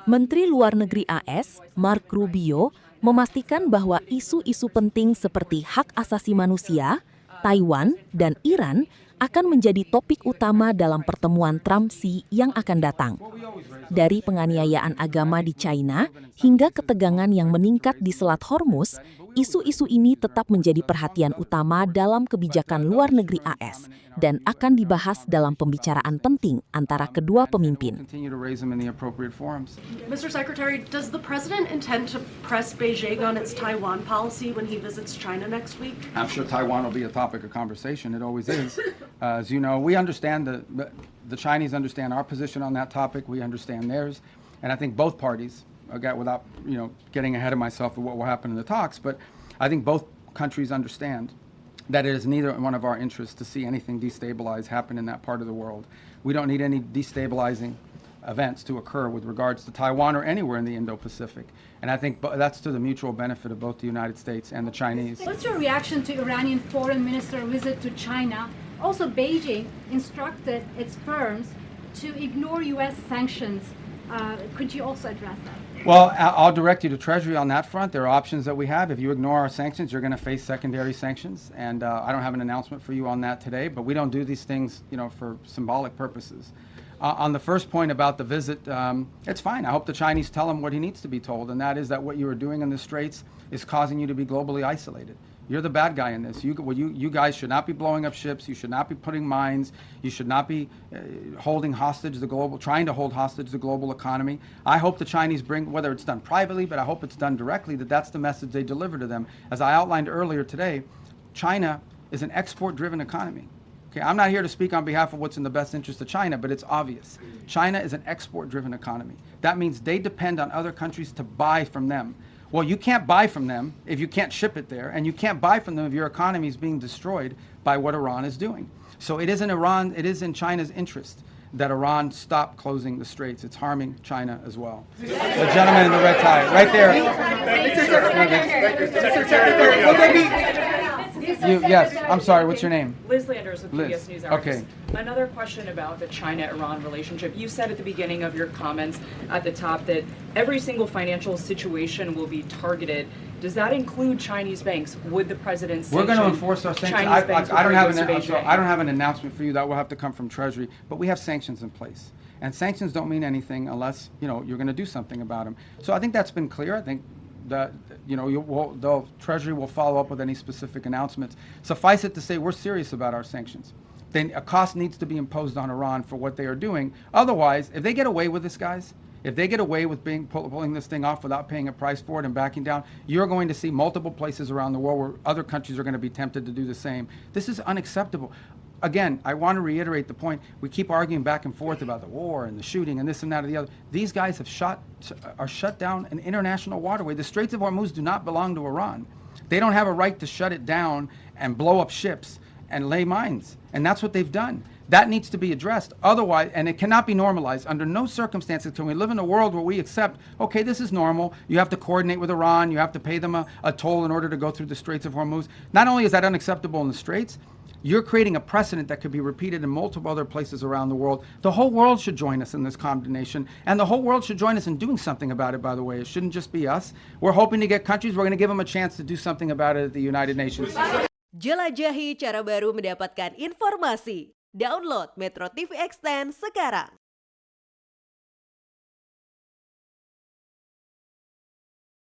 Menteri Luar Negeri AS, Rubio, memastikan bahwa isu-isu penting seperti hak asasi manusia, Taiwan, dan Iran akan menjadi topik utama dalam pertemuan Trump-Xi yang akan datang. Dari penganiayaan agama di China hingga ketegangan yang meningkat di Selat Hormuz, isu-isu ini tetap menjadi perhatian utama dalam kebijakan luar negeri AS dan akan dibahas dalam pembicaraan penting antara kedua pemimpin. Mr. Secretary, does the president intend to press Beijing on its Taiwan policy when he visits China next week? I'm sure Taiwan will be a topic of conversation. It always is. As you know, we understand the Chinese understand our position on that topic. We understand theirs, and I think both parties, without getting ahead of myself of what will happen in the talks, but I think both countries understand that it is neither one of our interests to see anything destabilize happen in that part of the world. We don't need any destabilizing events to occur with regards to Taiwan or anywhere in the Indo-Pacific. And I think that's to the mutual benefit of both the United States and the Chinese. What's your reaction to Iranian foreign minister visit to China? Also, Beijing instructed its firms to ignore U.S. sanctions. Could you also address that? Well, I'll direct you to Treasury on that front. There are options that we have. If you ignore our sanctions, you're going to face secondary sanctions. And I don't have an announcement for you on that today, but we don't do these things, for symbolic purposes. On the first point about the visit, it's fine. I hope the Chinese tell him what he needs to be told, and that is that what you are doing in the Straits is causing you to be globally isolated. You're the bad guy in this. You guys should not be blowing up ships. You should not be putting mines. You should not be trying to hold hostage the global economy. I hope the Chinese bring, whether it's done privately, but I hope it's done directly, that's the message they deliver to them. As I outlined earlier today, China is an export-driven economy. Okay, I'm not here to speak on behalf of what's in the best interest of China, but it's obvious. China is an export-driven economy. That means they depend on other countries to buy from them. Well, you can't buy from them if you can't ship it there, and you can't buy from them if your economy is being destroyed by what Iran is doing. So it is in China's interest that Iran stop closing the straits. It's harming China as well. The gentleman in the red tie, right there. Yes, I'm sorry, what's your name? Liz Landers with PBS NewsHour. Okay. Another question about the China-Iran relationship. You said at the beginning of your comments at the top that every single financial situation will be targeted. Does that include Chinese banks? Would the president sanction We're going to enforce our sanctions. I don't have an announcement for you. That will have to come from Treasury. But we have sanctions in place. And sanctions don't mean anything unless, you're going to do something about them. So I think that's been clear. I think that the Treasury will follow up with any specific announcements. Suffice it to say, we're serious about our sanctions. Then a cost needs to be imposed on Iran for what they are doing. Otherwise, if they get away with this, guys, if they get away with pulling this thing off without paying a price for it and backing down, you're going to see multiple places around the world where other countries are going to be tempted to do the same. This is unacceptable. Again, I want to reiterate the point. We keep arguing back and forth about the war and the shooting and this and that and the other. These guys are shut down an international waterway. The Straits of Hormuz do not belong to Iran. They don't have a right to shut it down and blow up ships and lay mines. And that's what they've done. That needs to be addressed. Otherwise, and it cannot be normalized. Under no circumstances can we live in a world where we accept, okay, this is normal. You have to coordinate with Iran. You have to pay them a toll in order to go through the Straits of Hormuz. Not only is that unacceptable in the Straits, you're creating a precedent that could be repeated in multiple other places around the world. The whole world should join us in this condemnation, and the whole world should join us in doing something about it, by the way. It shouldn't just be us. We're hoping to get countries. We're going to give them a chance to do something about it at the United Nations. Jelajahi cara baru mendapatkan informasi. Download MetroTV Extend sekarang.